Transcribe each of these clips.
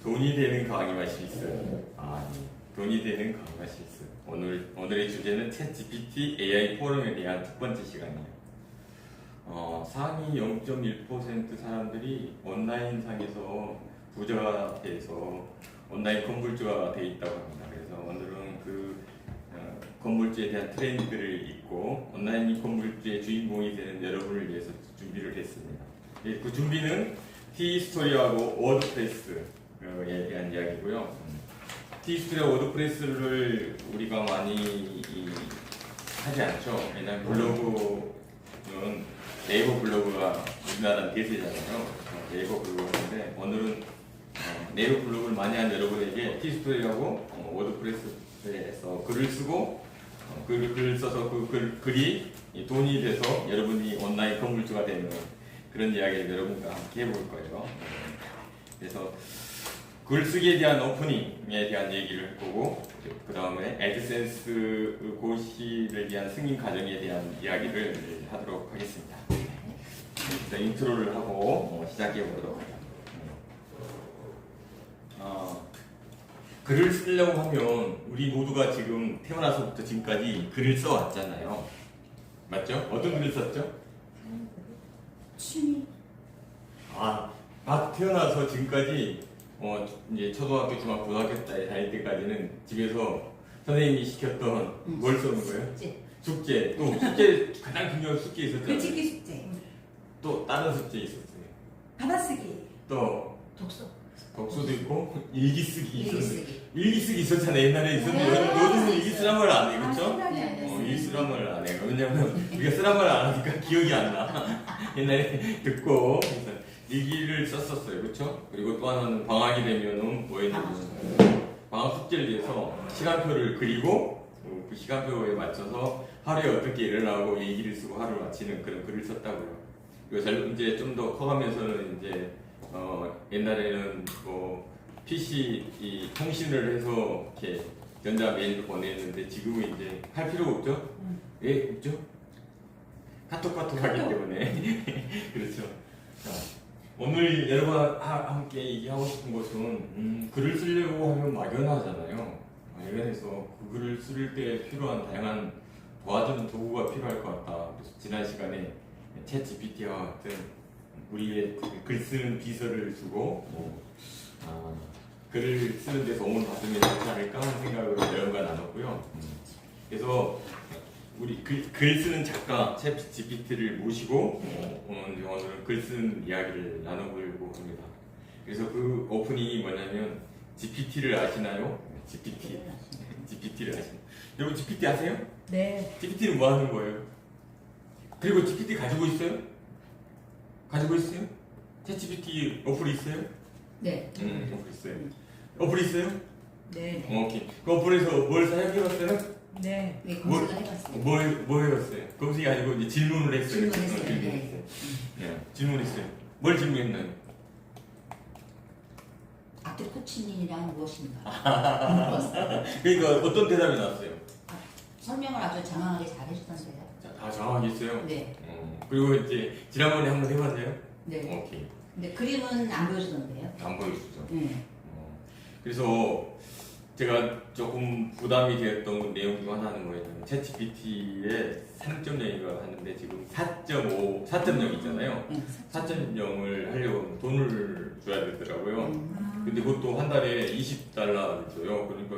돈이 되는 강의가 실습. 돈이 되는 강의가 실습. 오늘의 주제는 챗GPT AI 포럼에 대한 첫 번째 시간이에요. 상위 0.1% 사람들이 온라인 상에서 부자가 돼서 온라인 건물주가 돼 있다고 합니다. 그래서 오늘은 그 건물주에 대한 트렌드를 읽고 온라인 건물주의 주인공이 되는 여러분을 위해서 준비를 했습니다. 그 준비는 티스토리하고 워드프레스에 대한 이야기고요. 티스토리와 워드프레스를 우리가 많이 하지 않죠. 왜냐하면 블로그는 네이버 블로그가 우리나라 대세잖아요. 네이버 블로그인데 오늘은 네이버 블로그를 많이 한 여러분에게 티스토리하고 워드프레스에서 글을 쓰고 글을 써서 그 글이 돈이 돼서 여러분이 온라인 건물주가 되는 그런 이야기를 여러분과 함께 해볼 거예요. 그래서 글쓰기에 대한 오프닝에 대한 얘기를 해보고 그 다음에 애드센스 고시를 위한 승인 과정에 대한 이야기를 하도록 하겠습니다. 일단 인트로를 하고 시작해 보도록 하죠. 글을 쓰려고 하면 우리 모두가 지금 태어나서부터 지금까지 글을 써왔잖아요. 맞죠? 어떤 글을 썼죠? 취미. 막 태어나서 지금까지 이제 초등학교, 중학교, 고등학교 때 다닐 때까지는 집에서 선생님이 시켰던 뭘 써는 거예요? 숙제. 또 숙제 가장 중요한 숙제 있었잖아요. 글짓기 숙제. 또 다른 숙제 있었어요. 받아쓰기. 또 독서도 있고 일기 쓰기 있었어요. 일기 일기 쓰기 있었잖아요. 옛날에 있었는데 요즘은 일기 쓰란 말 안 해, 그렇죠? 일기 쓰란 말 안 해요. 왜냐면 우리가 쓰란 말 안 하니까 기억이 안 나. 옛날에 듣고 그래서 일기를 썼었어요, 그렇죠? 그리고 또 하나는 방학이 되면은 뭐였냐면 방학 숙제를 위해서 시간표를 그리고 그 시간표에 맞춰서 하루에 어떻게 일어나고 일기를 쓰고 하루를 마치는 그런 글을 썼다고요. 그리고 이제 좀 더 커가면서는 이제 옛날에는 뭐 PC 이 통신을 해서 이렇게 전자 메일로 보냈는데 지금은 이제 할 필요가 없죠? 왜 없죠? 카톡 하기 때문에 그렇죠. 자, 오늘 여러분과 함께 얘기하고 싶은 것은 글을 쓰려고 하면 막연하잖아요. 막연해서 그 글을 쓸 때 필요한 다양한 도와주는 도구가 필요할 것 같다. 그래서 지난 시간에 챗 GPT와 같은 우리의 글 쓰는 비서를 주고 글을 쓰는 데 도움을 받으면 되지 않을까 하는 생각으로 여러분과 나눴고요. 그래서 우리 글 쓰는 작가 챗 GPT를 모시고 오늘은 글 쓰는 이야기를 나눠보려고 합니다. 그래서 그 오프닝이 뭐냐면 GPT를 아시나요? GPT를 아시나요? 여러분 GPT 아세요? 네. GPT는 뭐 하는 거예요? 그리고 GPT 가지고 있어요? 가지고 있어요? 챗GPT 어플 있어요? 네. 어플 있어요. 어플 있어요? 네. 오케이. 그 어플에서 뭘 사용해봤어요? 네. 네, 검색을 해봤어요. 뭐 해봤어요? 검색이 아니고 이제 질문을 했어요. 질문했어요. 네. 네, 질문했어요. 뭘 질문했나요? 악기 코치님이란 무엇인가? 그러니까 어떤 대답이 나왔어요? 설명을 아주 장황하게 잘 해주던데요. 자, 다 정확히 했어요? 네. 그리고 이제 지난번에 한번 해봤나요? 네. 오케이. 근데 그림은 안 보여주던데요. 안 보여주죠. 네. 그래서 제가 조금 부담이 되었던 내용 중 하나는 뭐였냐면 챗GPT의 3.0이라고 하는데 지금 4.5, 4.0 있잖아요. 네. 4.0을 하려고 하면 돈을 줘야 되더라고요. 근데 그것도 한 달에 $20를 줘요. 그러니까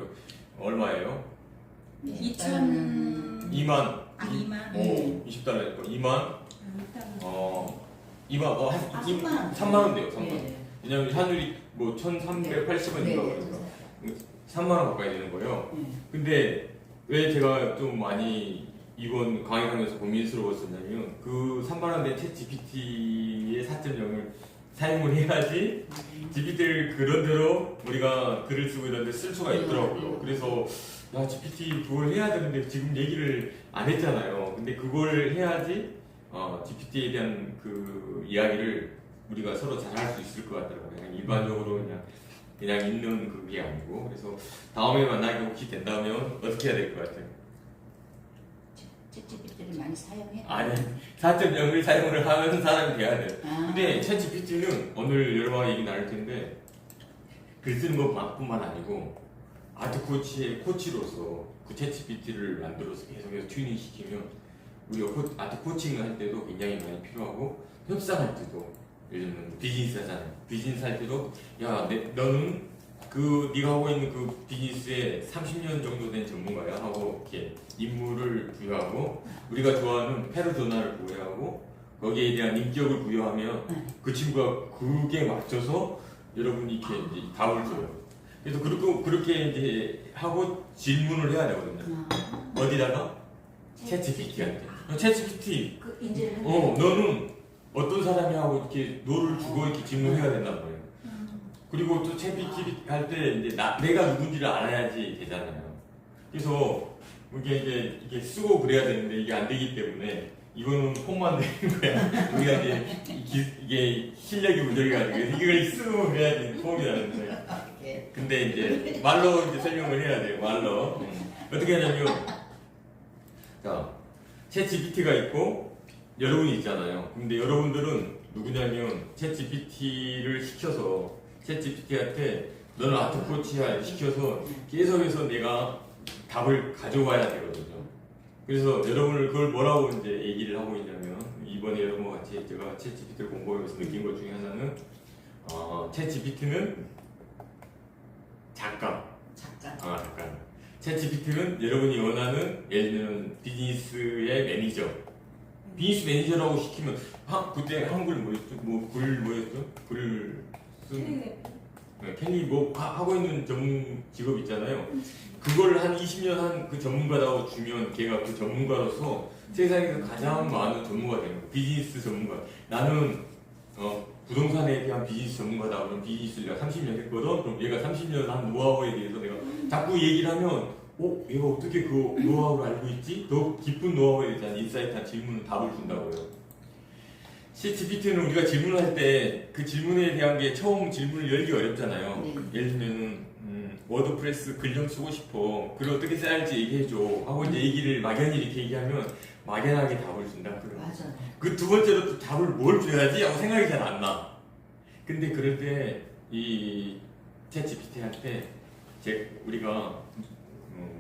얼마예요? 2천. 2만. 2만. 20달러니까 2만. 2만, 한 3만 원 돼요. 3만 원. 네. 왜냐면 환율이 뭐 1,380원인가 그러니까 3만 원 가까이 되는 거예요. 근데 왜 제가 좀 많이 이번 강의하면서 고민스러웠었냐면 그 3만 원대 챗 GPT의 4.0을 사용을 해야지 GPT를 그런대로 우리가 글을 쓰고 이런데 쓸 수가 있더라고요. 그래서 야 GPT 그걸 해야 되는데 지금 얘기를 안 했잖아요. 근데 그걸 해야지 GPT에 대한 그 이야기를 우리가 서로 잘 할 수 있을 것 같더라고요. 그냥 일반적으로 그냥 있는 그게 아니고. 그래서 다음에 만나게 혹시 된다면 어떻게 해야 될 것 같아요? 챗GPT를 많이 사용해? 아니 4.0을 사용을 하는 사람이 돼야 돼요. 근데 챗GPT는 오늘 여러분과 얘기 나눌 텐데 글 쓰는 것뿐만 아니고 아트 코치의 코치로서 그 챗GPT를 만들어서 계속해서 튜닝 시키면 우리가 아트 코칭을 할 때도 굉장히 많이 필요하고 협상할 때도 예를 들면 비즈니스 하잖아요. 비즈니스 할 때도 야 너는 네가 하고 있는 그 비즈니스에 30년 정도 된 전문가야 하고 이렇게 임무를 부여하고 우리가 좋아하는 페르소나를 부여하고 거기에 대한 인격을 부여하면 그 친구가 그게 맞춰서 여러분이 이렇게 이제 답을 줘요. 그래서 그렇게 이제 하고 질문을 해야 되거든요. 어디다가? 챗GPT한테. 챗GPT. 그 인지를 하는 너는 어떤 사람이 하고 이렇게 너를 주고 이렇게 질문해야 된단 말이에요. 그리고 또 챗GPT 할 때 이제 내가 누군지를 알아야지 되잖아요. 그래서 이게 쓰고 그래야 되는데 이게 안 되기 때문에 이거는 폰만 되는 거야. 우리가 이제 이게 실력이 부족해가지고 이걸 쓰고 그래야지 폰이 나는데. 근데 이제 말로 이제 설명을 해야 돼요. 말로. 어떻게 하냐면 자 챗GPT가 있고 여러분이 있잖아요. 근데 여러분들은 누구냐면 챗GPT를 시켜서 챗GPT한테 너는 아트 코치야 시켜서 계속해서 내가 답을 가져와야 되거든요. 그래서 여러분을 그걸 뭐라고 이제 얘기를 하고 있냐면 이번에 여러분과 같이 제가 챗GPT를 공부하면서 느낀 것 중에 하나는 챗GPT는 작가. 작가. 챗GPT는 여러분이 원하는 예를 들면 비즈니스의 매니저. 비즈니스 매니저라고 시키면 그때 한글 뭐였죠? 글 뭐였죠? 글을 쓴 캐니 하고 있는 전문 직업 있잖아요. 그걸 한 20년 한 그 전문가라고 주면 걔가 그 전문가로서 세상에서 가장 많은 전문가가 되는 거예요. 비즈니스 전문가. 나는 부동산에 대한 비즈니스 전문가다. 그럼 비즈니스를 내가 30년 했거든. 그럼 얘가 30년 한 노하우에 대해서 내가 자꾸 얘기를 하면 얘가 어떻게 그 노하우를 알고 있지? 더 깊은 노하우에 대한 인사이트한 질문을 답을 준다고요. 챗GPT는 우리가 질문을 할 때 그 질문에 대한 게 처음 질문을 열기 어렵잖아요. 네. 예를 들면은 워드프레스 글 좀 쓰고 싶어. 글을 어떻게 써야 할지 얘기해줘. 하고 이제 얘기를 막연히 이렇게 얘기하면 막연하게 답을 준다. 맞아요. 그 두 번째로 또 답을 뭘 줘야지 하고 생각이 잘 안 나. 근데 그럴 때 이 챗GPT 할 때 우리가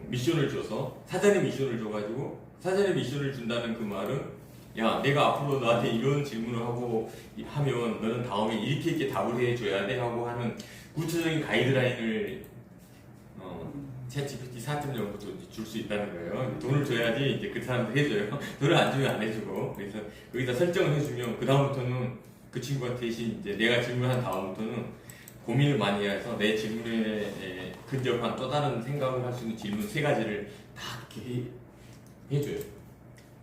미션을 줘서 사전에 미션을 줘가지고 사전에 미션을 준다는 그 말은 야 내가 앞으로 너한테 이런 질문을 하고 하면 너는 다음에 이렇게 답을 해줘야 돼 하고 하는 구체적인 가이드라인을 챗GPT 4.0부터 줄 수 있다는 거예요. 돈을 줘야지 이제 그 사람들 해줘요. 돈을 안 주면 안 해주고. 그래서 거기다 설정을 해주면 그 다음부터는 그 친구가 대신 이제 내가 질문한 다음부터는 고민을 많이 해서 내 질문에 근접한 또 다른 생각을 할 수 있는 질문 3가지를 다 이렇게 해줘요.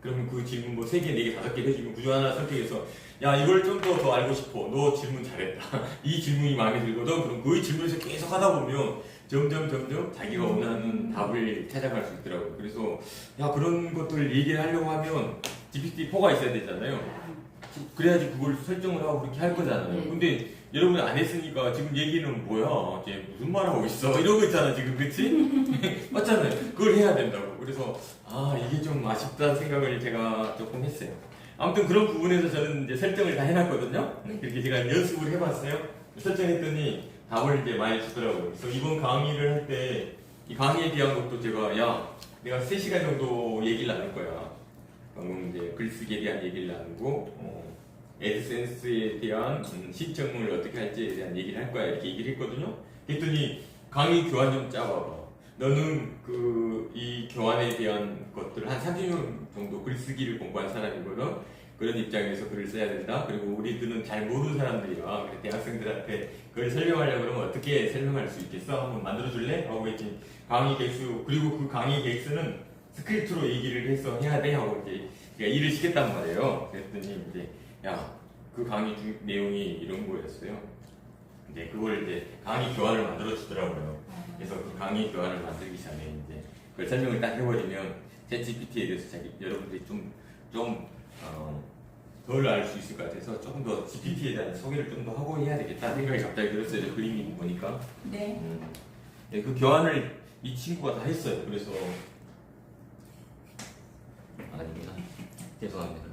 그러면 그 질문 뭐 3개, 4개, 5개 해주면 그 중 하나 선택해서 야 이걸 좀 더 알고 싶어. 너 질문 잘했다. 이 질문이 마음에 들거든. 그럼 그 질문에서 계속 하다 보면 점점 자기가 원하는 답을 찾아갈 수 있더라고요. 그래서 야 그런 것들 얘기를 하려고 하면 GPT-4가 있어야 되잖아요. 그래야지 그걸 설정을 하고 그렇게 할 거잖아요. 근데 여러분이 안 했으니까 지금 얘기는 뭐야? 걔 무슨 말 하고 있어? 이러고 있잖아 지금, 그치? 맞잖아요. 그걸 해야 된다고. 그래서 이게 좀 아쉽다는 생각을 제가 조금 했어요. 아무튼 그런 부분에서 저는 이제 설정을 다 해놨거든요. 그렇게 제가 연습을 해봤어요. 설정했더니 답을 이제 많이 주더라고요. 그래서 이번 강의를 할 때 이 강의에 대한 것도 제가 내가 3시간 정도 얘기를 나눌 거야. 방금 이제 글쓰기에 대한 얘기를 나누고 애드센스에 대한 신청을 어떻게 할지에 대한 얘기를 할 거야 이렇게 얘기를 했거든요. 그랬더니 강의 교환 좀 짜봐봐. 너는 이 교환에 대한 것들을 한 30년 정도 글쓰기를 공부한 사람이거든. 그런 입장에서 글을 써야 된다. 그리고 우리들은 잘 모르는 사람들이야. 그래서 대학생들한테 그걸 설명하려고 그러면 어떻게 설명할 수 있겠어? 한번 만들어줄래? 하고 했더니 강의 개수, 그리고 그 강의 개수는 스크립트로 얘기를 해서 해야 돼. 하고 이제 제가 일을 시켰단 말이에요. 그랬더니 이제 그 강의 내용이 이런 거였어요. 근데 그걸 이제 강의 교환을 만들어 주더라고요. 그래서 그 강의 교환을 만들기 전에 이제 그걸 설명을 딱 해버리면 챗GPT에 대해서 여러분들이 덜 알 수 있을 것 같아서 조금 더 GPT에 대한 소개를 좀 더 하고 해야 되겠다 생각이 갑자기 들었어요. 그림이 보니까. 네. 네, 그 교환을 이 친구가 다 했어요. 그래서 아닙니다. 죄송합니다.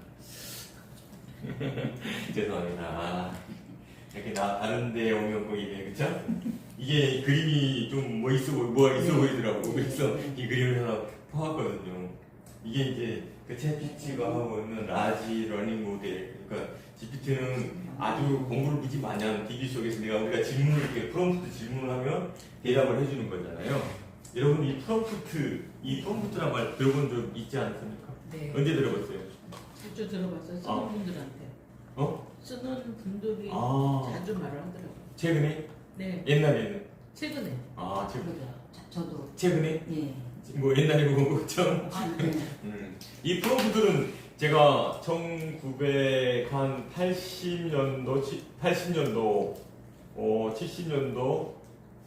죄송합니다. 이렇게 다른 데 오면 보이네, 그쵸? 이게 그림이 좀 뭐 있어 뭐가 있어 네. 보이더라고. 네. 그래서 네. 이 그림을 하나 퍼왔거든요. 이게 이제 그 GPT가 하고 있는 라지 러닝 모델. 그러니까 GPT는 아주 공부를 무지 많이 하는 DB 속에서 우리가 질문을 이렇게 프롬프트 질문을 하면 대답을 해주는 거잖아요. 여러분 이 프롬프트란 말 들어본 적 있지 않습니까? 네. 언제 들어봤어요? 자주 들어봤어요. 쓰는 아. 분들한테. 어? 쓰는 분들이 아 자주 말을 하더라고요. 최근에? 네, 옛날에는? 최근에. 아 최근 그러죠. 저도. 최근에? 예. 뭐 옛날에 본 것처럼. 아, 네. 이 프롬프트는 제가 80년도,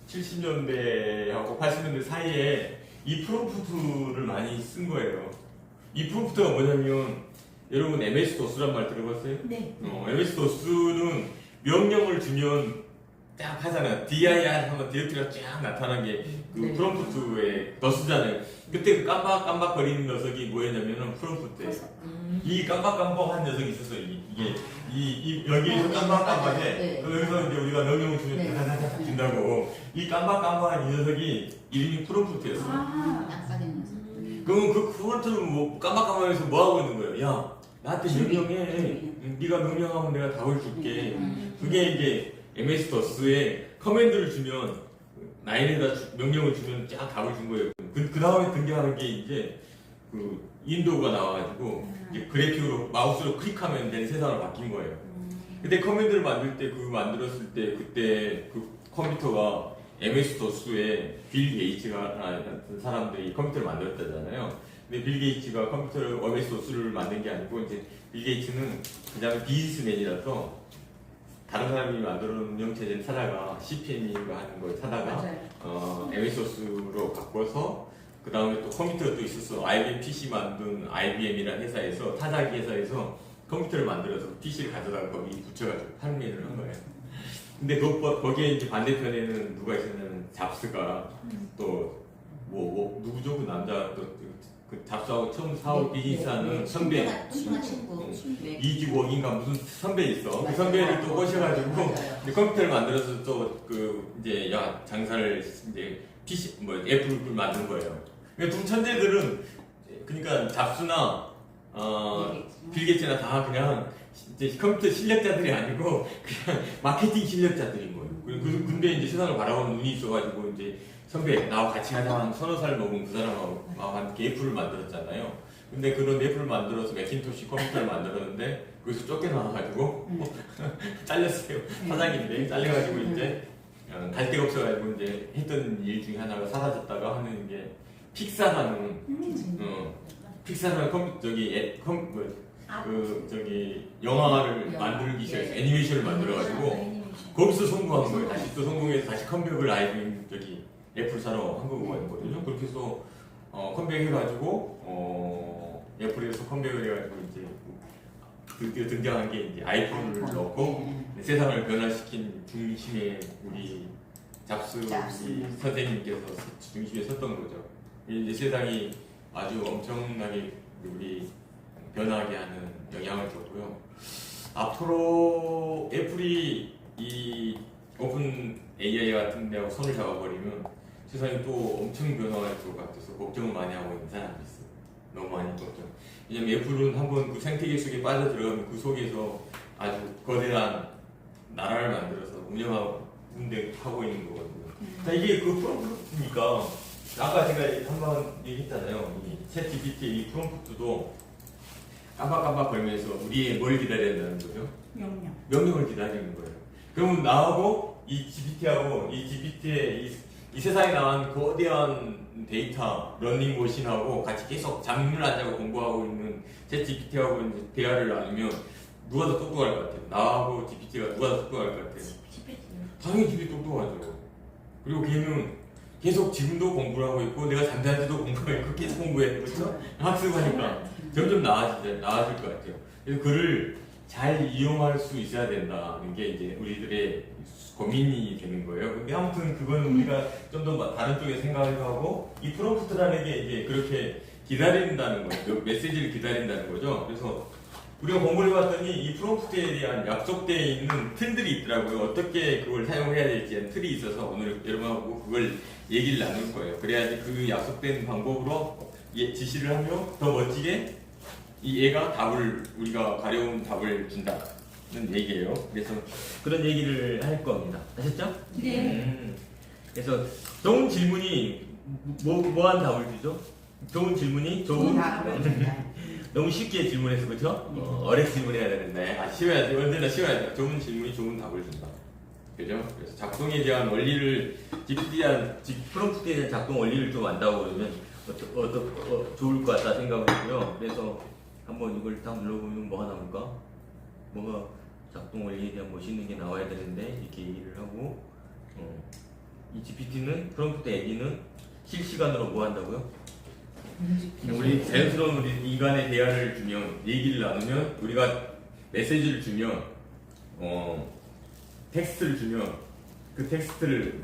70년대하고 80년대 사이에 이 프롬프트를 많이 쓴 거예요. 이 프롬프트가 뭐냐면 여러분 MS-DOS란 말 들어봤어요? 네. MS-DOS는 명령을 주면 딱 하잖아요. dir 하면 디렉터리가 쫙 나타나는 게 그 네. 프롬프트의 DOS잖아요. 그때 그 깜박깜박거리는 녀석이 뭐였냐면은 프롬프트예요. 이 깜박깜박한 녀석이 있었어요. 여기에서 깜박깜박해. 네. 그럼 여기서 이제 우리가 명령을 주면 네. 다다다다 준다고. 이 깜박깜박한 이 녀석이 이름이 프롬프트였어요. 아. 약사된 녀석. 그러면 그 프롬프트는 뭐 깜박깜박해서 뭐 하고 있는 거예요? 야, 나한테 준비. 명령해. 네가 명령하면 내가 답을 줄게. 음. 그게 이제 MS-DOS에 커맨드를 주면 라인에다 명령을 주면 쫙 답을 준 거예요. 그 다음에 등장하는 게 이제 그 윈도우가 나와가지고 이제 그래픽으로 마우스로 클릭하면 되는 세상으로 바뀐 거예요. 근데 커맨드를 만들 때 만들었을 때 그때 그 컴퓨터가 MS-DOS에 빌 게이츠가 같은 사람들이 컴퓨터를 만들었다잖아요. 근데 빌 게이츠가 컴퓨터를 MS-DOS를 만든 게 아니고 이제 빌 게이츠는 그냥 비즈니스맨이라서 다른 사람이 만들어 놓은 운영체제를 사다가 CPM인가 하는 걸 사다가 맞아요. MS-DOS로 바꿔서 그 다음에 또 컴퓨터가 또 있었어. IBM PC 만든 IBM이라는 회사에서 타자기 회사에서 컴퓨터를 만들어서 PC를 가져다가 거기 붙여가지고 판매를 한 거예요. 근데 거기에 이제 반대편에는 누가 있었냐면 잡스가 또 누구죠? 그 남자 그 잡스하고 처음 사업 비즈니스하는 선배 뚱뚱한 친구. 네. 이주옥인가 무슨 선배 있어. 그 선배를 또 꼬셔가지고 맞아요. 이제 컴퓨터를 만들어서 또 그 이제 장사를 이제 PC 뭐 애플을 만든 거예요. 그러니까 두 천재들은 그러니까 잡스나 빌 게이츠나 다 그냥 이제 컴퓨터 실력자들이 아니고 그냥 마케팅 실력자들인 거예요. 근데 이제 세상을 바라보는 눈이 있어가지고 이제 선배 나하고 같이 하자 한 서너 살 먹은 그 사람하고 함께 애플을 만들었잖아요. 근데 그런 애플을 만들어서 맥킨토시 컴퓨터를 만들었는데 거기서 쫓겨나와가지고 잘렸어요. 사장인데 잘려가지고 이제 갈 데가 없어가지고 이제 했던 일 중에 하나가 사라졌다가 하는 게 픽사라는 픽사라는 영화를 만들기 시작해서 애니메이션을 만들어가지고 거기서 성공한 거예요. 다시 또 성공해서 다시 컴백을 IBM 애플사로 한국어거든요. 그렇게 해서 컴백해가지고 애플에서 컴백을 해가지고 이제 드디어 등장한 게 이제 아이폰을 넣고 세상을 변화시킨 중심에 우리 잡스 선생님께서 중심에 섰던 거죠. 이제 세상이 아주 엄청나게 우리 변화하게 하는 영향을 줬고요. 앞으로 애플이 이 오픈 AI 같은 데하고 손을 잡아버리면 세상이 또 엄청 변화할 것 같아서 걱정을 많이 하고 있는 사람이 있어요. 너무 많이 걱정. 왜냐면 애플은 한번 그 생태계 속에 빠져들어가면 그 속에서 아주 거대한 나라를 만들어서 운영하고 하고 있는 거거든요. 자, 이게 그 프롬프트니까 아까 제가 한번 얘기했잖아요. 이 챗 GPT 이 프롬프트도 깜박깜박 걸면서 우리의 뭘 기다려야 된다는 거죠? 명령을 기다리는 거예요. 그러면 나하고 이 GPT하고 이 GPT의 이 세상에 나온 거대한 데이터 런닝머신하고 같이 계속 잠을 안 자고 공부하고 있는 챗 GPT하고 이제 대화를 나누면 누가 더 똑똑할 것 같아요? 나하고 GPT가 누가 더 똑똑할 것 같아요? 당연히 GPT 똑똑하죠. 그리고 걔는 계속 지금도 공부를 하고 있고 내가 잠잘 때도 공부하고 있고 계속 공부해. 그렇죠? 학습하니까 점점 나아질 것 같아요. 그래서 그를 잘 이용할 수 있어야 된다는 게 이제 우리들의 고민이 되는 거예요. 근데 아무튼 그건 우리가 좀 더 다른 쪽에 생각을 하고 이 프롬프트라는 게 이제 그렇게 기다린다는 거죠. 메시지를 기다린다는 거죠. 그래서 우리가 공부를 해봤더니 이 프롬프트에 대한 약속되어 있는 틀들이 있더라고요. 어떻게 그걸 사용해야 될지 하는 틀이 있어서 오늘 여러분하고 그걸 얘기를 나눌 거예요. 그래야지 그 약속된 방법으로 지시를 하면 더 멋지게 이 얘가 답을, 우리가 가려운 답을 준다는 얘기예요. 그래서 그런 얘기를 할 겁니다. 아셨죠? 네. 그래서 좋은 질문이 뭐한 답을 주죠? 좋은 질문이 좋은 너무 쉽게 질문해서 그렇죠? 어렵게 질문해야 되는데 쉬워야지. 언제나 쉬워야 돼요. 좋은 질문이 좋은 답을 준다. 그죠? 그래서 작동에 대한 원리를 프롬프트에 대한 작동 원리를 좀 안다고 그러면 좋을 것 같다 생각을 했고요. 그래서 한번 이걸 딱 눌러보면 뭐가 나올까? 뭐가 작동 원리에 대한 멋있는 게 나와야 되는데 이렇게 얘기를 하고 이 GPT는 프롬프트 애기는 실시간으로 뭐 한다고요? 우리 자연스러운 우리 인간의 대화를 주면, 얘기를 나누면, 우리가 메시지를 주면, 텍스트를 주면 그 텍스트를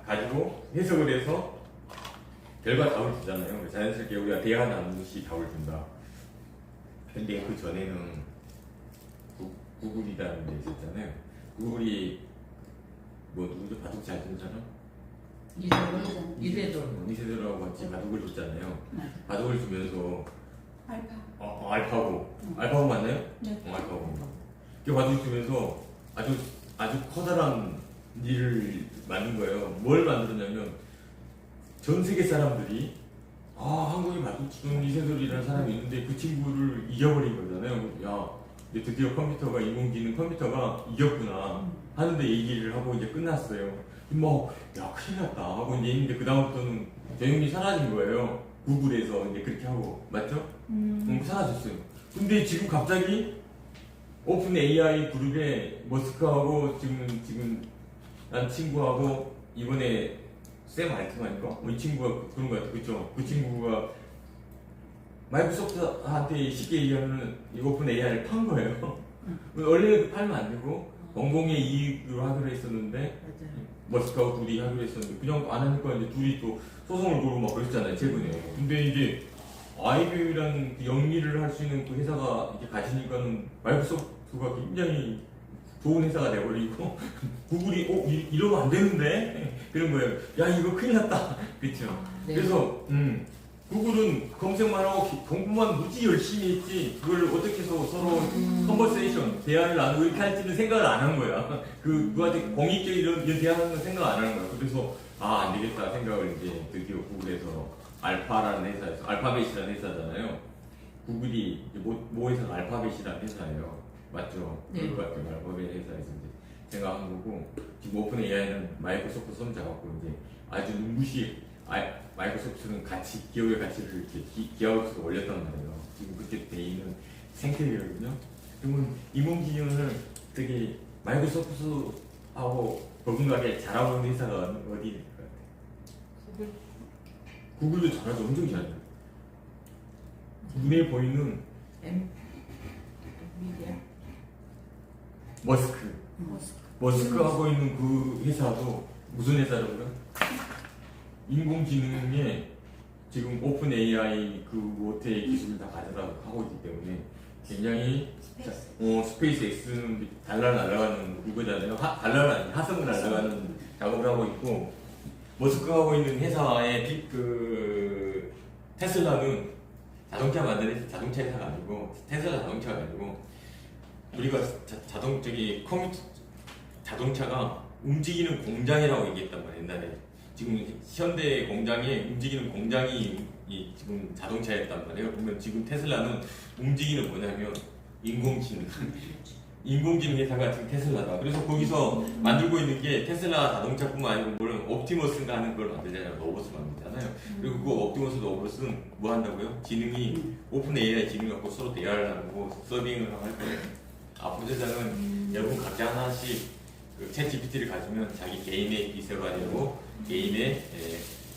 가지고 해석을 해서 결과 답을 주잖아요. 자연스럽게 우리가 대화 나누듯이 답을 준다. 근데 그 전에는 구글이라는 데 있었잖아요. 구글이 누구죠? 바둑 잘 두는 사람? 이세돌하고 같이 바둑을 줬잖아요. 바둑을 주면서 알파. 알파고. 알파고 맞나요? 네. 알파고. 그 바둑 주면서 아주 커다란 일을 만든 거예요. 뭘 만들었냐면 전 세계 사람들이 한국에 바둑 치는 이세돌이라는 사람이 있는데 그 친구를 이겨버린 거잖아요. 야, 드디어 컴퓨터가, 인공지능 컴퓨터가 이겼구나 하는데 얘기를 하고 이제 끝났어요. 야, 큰일 났다 하고 이제 있는데 그다음부터는 내용이 사라진 거예요. 구글에서 이제 그렇게 하고. 맞죠? 사라졌어요. 근데 지금 갑자기 오픈 AI 그룹에 머스크하고 지금 난 친구하고 이번에 샘 알트만인가? 이 친구가 그런 거 같아. 그쵸? 그 친구가 마이크로소프트한테 쉽게 얘기하면 이 오픈 AI를 판 거예요. 원래 팔면 안 되고 공공의 이익으로 하기로 했었는데 머스크하고 둘이 하기로 했었는데 그냥 안 하니까 이제 둘이 또 소송을 걸고 막 그랬잖아요, 최근에. 근데 이제 IBM이라는 그 영리를 할 수 있는 그 회사가 이렇게 가시니까는 마이크로소프트가 굉장히 좋은 회사가 돼버리고 구글이 이러면 안 되는데 그런 거예요. 야, 이거 큰일 났다. 그렇죠? 네. 그래서 구글은 검색만 하고 공부만 무지 열심히 했지 그걸 어떻게 해서 서로 컨버세이션 대화를 나누고 이렇게 할지는 생각을 안 한 거야. 누구한테 공익적인 이런 대화하는 건 생각 안 하는 거야. 그래서 안 되겠다 생각을 이제 드디어 구글에서 알파라는 회사에서, 알파벳이라는 회사잖아요. 구글이 모 회사가 알파벳이라는 회사예요. 맞죠? 네. 그럴 것 같아요. 알파벳 회사에서 이제 생각한 거고, 지금 오픈 AI는 마이크로소프트 손 잡았고 이제 아주 눈부시 마이크로소프트는 기업의 가치를 이렇게 기하급수로 올렸단 말이에요. 지금 그때 돼 있는 생태계거든요. 그러면 인공지능을 되게 마이크로소프트하고 버금가게 잘하고 있는 회사가 어디일 것 같아요? 구글도 잘하죠. 엄청 잘해요. 눈에 보이는 미디어. 머스크 하고 있는 그 회사도 무슨 회사라고요? 인공지능에 지금 오픈 AI 그 모태의 기술을 다 가져가고 있기 때문에 굉장히 스페이스 X는 달러 날아가는 그거잖아요. 하성을 날아가는 작업을 하고 있고, 머스크가 하고 있는 회사의 그 테슬라는 자동차 만드는 자동차 회사가 아니고, 테슬라 자동차가 아니고, 우리가 자동차가 움직이는 공장이라고 얘기했단 말이에요, 옛날에. 지금 현대 공장에 움직이는 공장이 지금 자동차였단 말이에요. 그러면 지금 테슬라는 움직이는 뭐냐면 인공지능 회사가 지금 테슬라다. 그래서 거기서 만들고 있는 게 테슬라 자동차뿐만 아니고 물론 옵티머스가 하는 걸 만들잖아요. 로봇을 만들잖아요. 그리고 그 옵티머스 로봇은 뭐 한다고요? 오픈 AI 지능 갖고 서로 대화를 나누고 서빙을 하고 할 거예요. 보조자는 여러분 각자 하나씩 챗 GPT를 가지면 자기 개인의 비서가 되고 개인의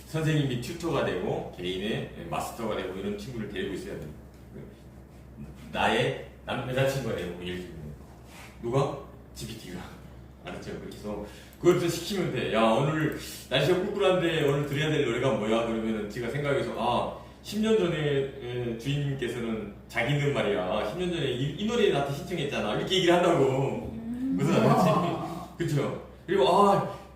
선생님이 튜터가 되고 개인의 마스터가 되고 이런 친구를 데리고 있어야 돼요. 나의 여자친구가 되고 예를 들면 누가? GPT가. 알았죠? 그렇게 해서 그것도 시키면 돼. 야, 오늘 날씨가 꿀꿀한데 오늘 들어야 될 노래가 뭐야? 그러면은 제가 생각해서 10년 전에 주인님께서는 자기는 말이야 10년 전에 이 노래 나한테 신청했잖아 이렇게 얘기를 한다고 무슨 알았지? 그쵸? 그리고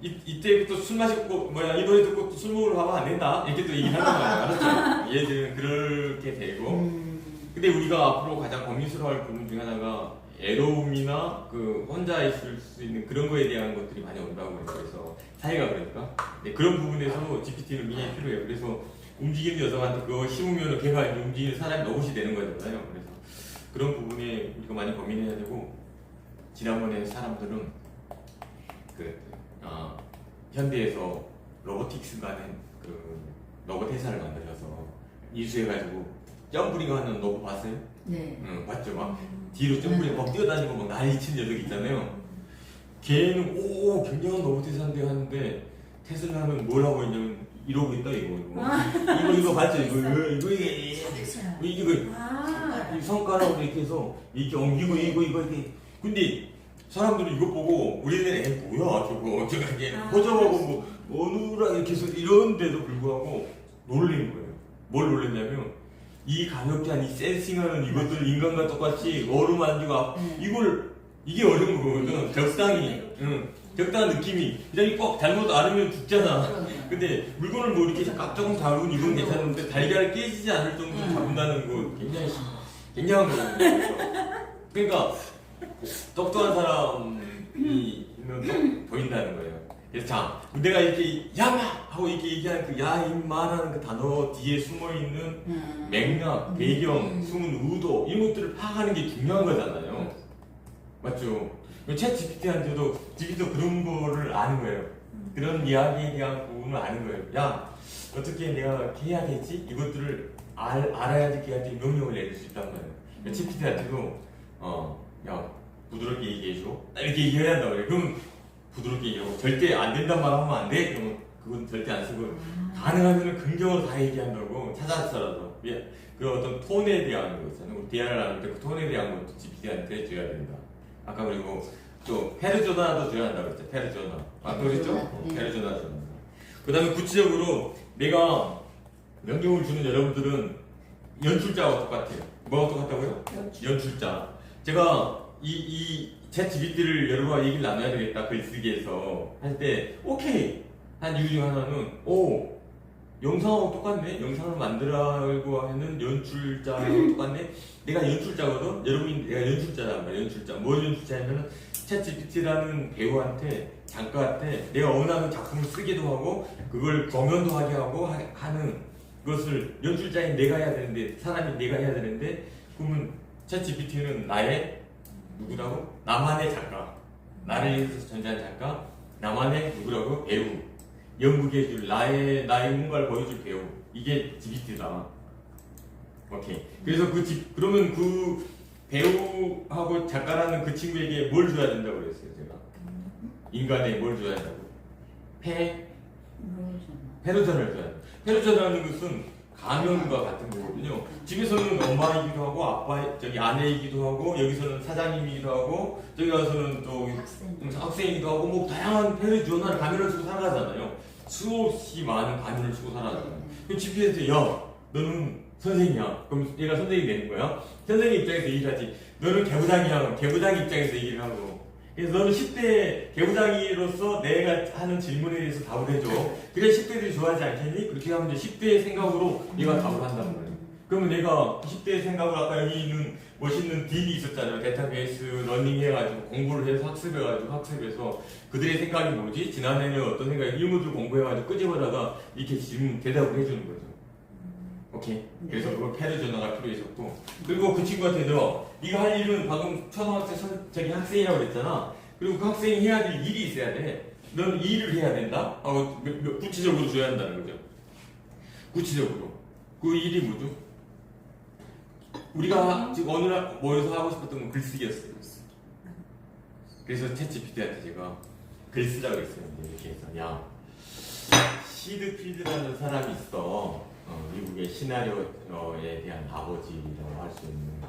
이때부터 술 마시고 이 노래 듣고 또 술 먹으러 가면 안 된다 이렇게 또 얘기를 한단 말이야 알았죠? 얘들은 그렇게 되고 근데 우리가 앞으로 가장 고민스러워할 부분 중에 하나가 애로움이나 그 혼자 있을 수 있는 그런 거에 대한 것들이 많이 온다고 해요. 그래서 사회가 그러니까 네, 그런 부분에서 GPT는 굉장히 필요해요. 그래서 움직이는 여성한테 그거 심으면 걔가 이제 움직이는 사람이 로봇이 되는 거잖아요. 그래서 그런 부분에 우리가 많이 고민해야 되고 지난번에 사람들은 현대에서 로보틱스라는 그 로봇 회사를 만들어서 이수해가지고 점프링 하는 로봇 봤어요? 네. 응, 봤죠? 막 뒤로 점프링 막 뛰어다니고 막 난리친 녀석 있잖아요. 걔는 굉장한 로봇 회사인데 하는데 테슬라는 뭘 하고 있냐면 이러고 있다 이거 봤죠? 이거 이 손가락으로 이렇게 해서 이렇게 옮기고 이렇게 근데 사람들은 이거 보고 우리는 뭐야 저거 이게 허접하고 뭐 어느라 이렇게 해서 이런데도 불구하고 놀린 거예요. 뭘 놀랬냐면 이 가볍게 이 센싱하는 이것들 인간과 똑같이 어루만지고 이게 어려운 거거든. 적당한 느낌이 그냥 꼭 잘못 알으면 죽잖아. 근데 물건을 뭐 이렇게 조금 다루면 이건 괜찮은데 달걀을 깨지지 않을 정도로 잡는다는 거 굉장한 거거든요. 그러니까 똑똑한 사람이 보인다는 거예요. 그래서 자, 내가 이렇게 야마 하고 이렇게 얘기하는 그 야 임마라는 그 단어 뒤에 숨어 있는 맥락, 배경, 숨은 의도 이런 것들을 파악하는 게 중요한 거잖아요. 맞죠? 챗 GPT한테도 그런 거를 아는 거예요. 그런 이야기에 대한 부분을 아는 거예요. 야 어떻게 내가 해야 되지? 이것들을 알아야지 걔한테 명령을 내릴 수 있단 말이에요. GPT한테도 야 부드럽게 얘기해줘 이렇게 얘기해야 한다고 그래요. 그럼 부드럽게 얘기하고 절대 안 된단 말 하면 안 돼? 그러면 그건 절대 안 쓰고 가능하면 긍정으로 다 얘기한다고 찾아서라도 그 어떤 톤에 대한 거 있잖아요. 우리 대화를 하는데 그 톤에 대한 것도 GPT한테 줘야 된다. 아까 그리고 또 페르조나도 줘야 한다고 그랬죠. 페르조나 아까 그랬죠? 페르조나 줘야 한다. 그 다음에 구체적으로 내가 명령을 주는 여러분들은 연출자와 똑같아요. 뭐가 똑같다고요? 연출자. 제가 챗 GPT를 여러분과 얘기를 나눠야 되겠다 글쓰기에서 할 때 오케이 한 이유 중 하나는 영상하고 똑같네. 영상을 만들라고 하는 연출자하고 똑같네. 내가 연출자거든. 여러분이 내가 연출자란 말이야. 연출자. 뭘 연출자냐면은 챗 GPT라는 배우한테 작가한테 내가 원하는 작품을 쓰기도 하고 그걸 공연도 하게 하고 하는 것을 연출자인 내가 해야 되는데 사람이 내가 해야 되는데 그러면 챗 GPT는 나의 누구라고? 나만의 작가. 나를 위해서 존재한 작가. 나만의 누구라고? 배우. 연구해줄 나의 뭔가를 보여줄 배우. 이게 GPT다. 오케이. 그래서 그러면 그 배우하고 작가라는 그 친구에게 뭘 줘야 된다고 그랬어요, 제가. 인간에 뭘 줘야 된다고? 페르전을 줘야 돼. 페르전이라는 것은 가면과 같은 거거든요. 집에서는 엄마이기도 하고 아내이기도 하고 여기서는 사장님이기도 하고 저기 가서는 또 학생이기도 하고 뭐 다양한 페르전을 가면을 쓰고 살아가잖아요. 수없이 많은 가면을 쓰고 살아가잖아요. 그럼 GPT한테 야 너는 선생이야. 그럼 얘가 선생님이 되는 거야. 선생님 입장에서 얘기를 하지. 너는 개부장이야. 개부장 입장에서 얘기를 하고. 그래서 너는 10대 개부장이로서 내가 하는 질문에 대해서 답을 해줘. 그래 10대들이 좋아하지 않겠니? 그렇게 하면 이제 10대의 생각으로 얘가 답을 한단 말이야. 그러면 내가 10대의 생각으로 아까 여기 있는 멋있는 딜이 있었잖아요. 데이터베이스 러닝 해가지고 공부를 해서 학습해서 그들의 생각이 뭐지? 지난해는 어떤 생각이 이런 것들 공부해가지고 끄집어다가 이렇게 질문 대답을 해주는 거죠. 오케이. 그래서 그걸 페르전화가 필요했었고 그리고 그 친구한테 네가 할 일은 방금 초등학생 학생이라고 그랬잖아. 그리고 그 학생이 해야 될 일이 있어야 돼. 넌 이 일을 해야 된다. 구체적으로 줘야 한다는 거죠. 구체적으로 그 일이 뭐죠? 우리가 지금 오늘 모여서 하고 싶었던 건 글쓰기였어요. 그래서 챗 GPT한테 제가 글 쓰라고 했어요. 이렇게 해서 야 시드 필드라는 사람이 있어. 미국의 시나리오에 대한 아버지라고 할 수 있는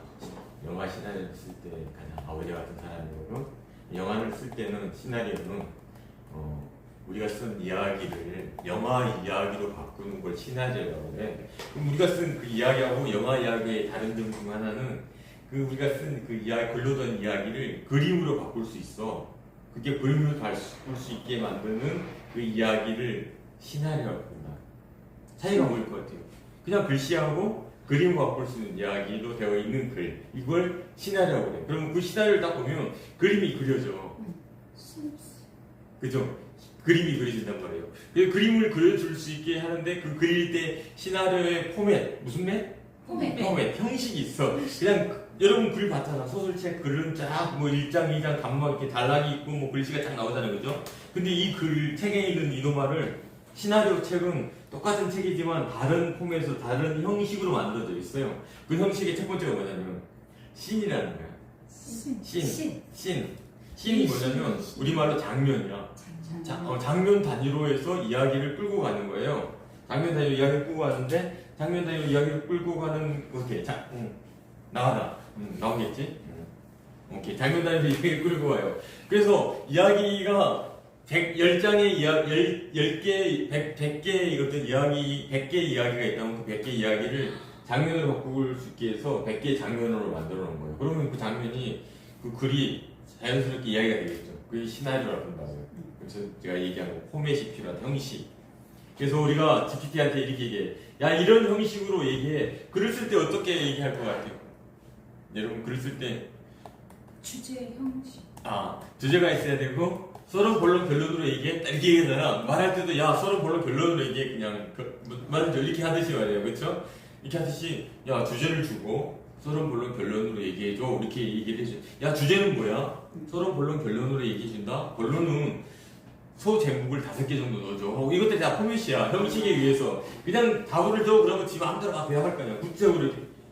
영화 시나리오를 쓸 때 가장 아버지 같은 사람이거든. 영화를 쓸 때는 시나리오는 우리가 쓴 이야기를 영화 이야기로 바꾸는 걸 시나리오라고 해. 그럼 우리가 쓴 그 이야기하고 영화 이야기의 다른 점 중 하나는 그 우리가 쓴 그 이야기, 글로던 이야기를 그림으로 바꿀 수 있어. 그게 그림으로 바꿀 수 있게 만드는 그 이야기를 시나리오라고 한다. 차이가 뭐일 것 같아요? 그냥 글씨하고 그림으로 바꿀 수 있는 이야기로 되어 있는 글, 이걸 시나리오라고 해. 그러면 그 시나리오를 딱 보면 그림이 그려져. 그죠? 그림이 그려진단 말이에요. 그 그림을 그려줄 수 있게 하는데 그 그릴 때 시나리오의 포맷, 무슨 맷? 포맷, 형식이 있어. 그냥 여러분 글 봤잖아. 소설책 글은 쫙 뭐 1장, 2장 간막 이렇게 단락이 있고 뭐 글씨가 쫙 나오잖아요. 그죠? 근데 이 글, 책에 있는 이노마를 시나리오 책은 똑같은 책이지만 다른 포맷으로 다른 형식으로 만들어져 있어요. 그 형식의 첫 번째가 뭐냐면 씬이라는 거야. 씬이 뭐냐면 우리말로 장면이야. 장면 단위로 해서 이야기를 끌고 가는 거예요. 장면 단위로 이야기를 끌고 가는데 장면 단위로 이야기를 끌고 가는 어떻게? 나오겠지? 오케이. 장면 단위로 이야기를 끌고 가요. 그래서 이야기가 10장의 10개, 100개의 어떤 이야기, 100개의 이야기가 있다면 그 100개의 이야기를 장면으로 바꿀 수 있게 해서 100개의 장면으로 만들어 놓은 거예요. 그러면 그 장면이, 그 글이 자연스럽게 이야기가 되겠죠. 그게 시나리오라고 한다고요. 그래서 제가 얘기한 거, 포맷이 필요한 형식. 그래서 우리가 GPT한테 이렇게 얘기해. 야, 이런 형식으로 얘기해. 글을 쓸 때 어떻게 얘기할 것 같아요? 여러분, 글을 쓸 때. 주제 형식. 주제가 있어야 되고, 서론 본론 결론으로 얘기해. 이렇게 얘기하잖아. 말할 때도, 야, 서론 본론 결론으로 얘기해. 그냥, 말하죠. 이렇게 하듯이 말이에요. 그쵸? 이렇게 하듯이, 야, 주제를 주고, 서론 본론 결론으로 얘기해줘. 이렇게 얘기를 해줘. 야, 주제는 뭐야? 서론 본론 결론으로 얘기해준다? 본론은 소제목을 5개 정도 넣어줘. 이것들 다 포맷이야. 형식에 의해서. 그냥 답을 줘. 그러면 지 마음대로 막 대답할 거냐. 구체적으로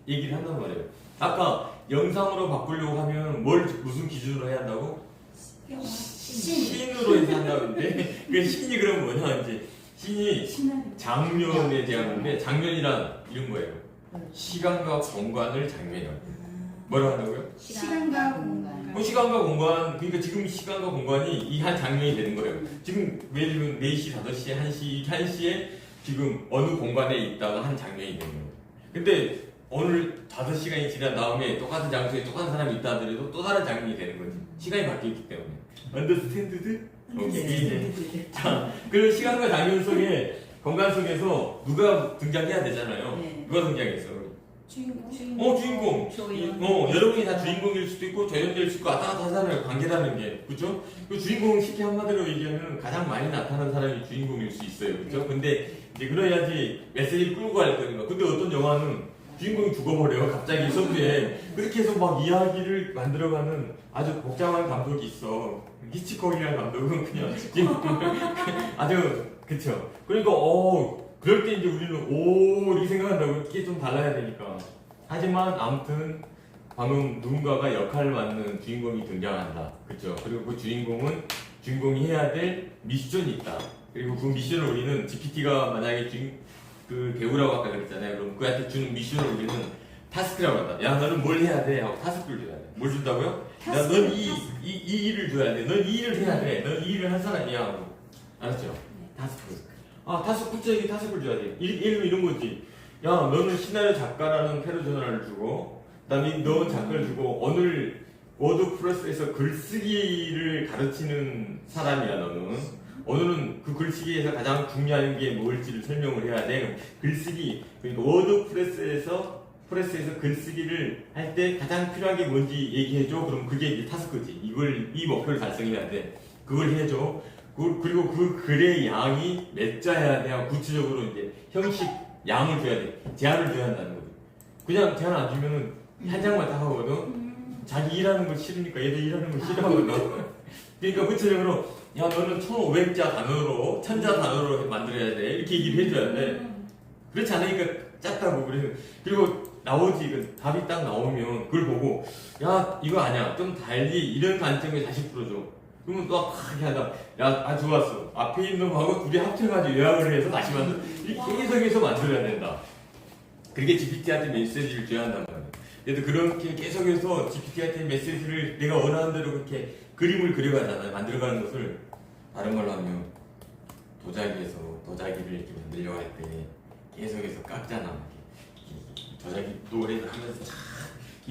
얘기를 한단 말이에요. 아까 영상으로 바꾸려고 하면 무슨 기준으로 해야 한다고? 씬으로 해서 한다는데 그 씬이 그럼 뭐냐 이제 씬이 장면에 대한 건데 장면이란 이런 거예요. 시간과 공간을 장면이라고. 뭐라고 한다고요? 시간과 공간. 시간과 공간, 그러니까 지금 시간과 공간이 이 한 장면이 되는 거예요. 지금 예를 들면 4시, 5시, 1시에 지금 어느 공간에 있다가 한 장면이 되는 거예요. 근데 오늘 5시간이 지난 다음에 똑같은 장소에 똑같은 사람이 있다 하더라도 또 다른 장면이 되는 거지. 시간이 바뀌었기 때문에. 언더스탠드드? 오케이. 자, 그 시간과 장면 속에, 공간 속에서 누가 등장해야 되잖아요. 네. 누가 등장했어? 주인공. 주인공. 여러분이 다 주인공일 수도 있고 조연될 수도 있고 왔다 갔다 하잖아요. 관계라는 게. 그죠? 그 주인공 쉽게 한마디로 얘기하면 가장 많이 나타나는 사람이 주인공일 수 있어요. 그죠? 근데 이제 그래야지 메시지를 끌고 갈 거니까. 근데 어떤 영화는 주인공이 죽어버려요. 갑자기 서브에. 그렇게 해서 막 이야기를 만들어가는 아주 복잡한 감독이 있어. 히치콕이라는 감독은 그냥 아주 그쵸. 그러니까 그럴 때 이제 우리는 이렇게 생각한다고. 이게 좀 달라야 되니까. 하지만 아무튼 방금 누군가가 역할을 맡는 주인공이 등장한다. 그쵸. 그리고 그 주인공이 해야 될 미션이 있다. 그리고 그 미션을 우리는 GPT가 만약에 그 배우라고 아까 그랬잖아요. 그럼 그한테 주는 미션을 우리는 타스크라고 한다. 야, 너는 뭘 해야 돼? 하고 타스크를 줘야 돼. 뭘 준다고요? 야, 넌 이 일을 줘야 돼. 넌 이 일을 해야 돼. 넌 이 일을 한 사람이야. 하고. 알았죠? 타스크. 구체적인 타스크를 줘야 돼. 이런 거지. 야, 너는 시나리오 작가라는 페르소나를 주고, 그 다음에 너 작가를 주고, 오늘 워드프레스에서 글쓰기를 가르치는 사람이야, 너는. 오늘은 그 글쓰기에서 가장 중요한 게 뭘지를 설명을 해야 돼. 글쓰기, 그러니까 워드프레스에서 글쓰기를 할 때 가장 필요한 게 뭔지 얘기해줘. 그럼 그게 이제 타스크지. 이 목표를 달성해야 돼. 그걸 해줘. 그리고 그 글의 양이 몇 자여야 돼. 구체적으로 이제 형식, 양을 줘야 돼. 제한을 줘야 한다는 거지. 그냥 제한 안 주면은 한 장만 딱 하거든. 자기 일하는 거 싫으니까 얘도 일하는 거 싫어하거든. 그러니까 구체적으로 야, 너는 1500자 단어로 1000자 단어로 만들어야 돼. 이렇게 얘기를 해줘야 돼. 그렇지 않으니까 작다고. 그리고 나오지. 그 답이 딱 나오면 그걸 보고 야, 이거 아니야. 좀 달리 이런 관점에 다시 풀어줘. 그러면 또 하게 하다. 야, 좋았어. 앞에 있는 놈하고 둘이 합쳐가지고 요약을 해서 다시 만들어. 이렇게 계속해서 만들어야 된다. 그게 GPT한테 메시지를 줘야 한단 말이야. 그래서 그렇게 계속해서 GPT한테 메시지를 내가 원하는 대로 그렇게 그림을 그려가잖아요. 만들어가는 것을 다른 말로 하면 도자기에서 도자기를 이렇게 만들려고 할 때 계속해서 깎잖아. 이렇게 도자기 노래를 하면서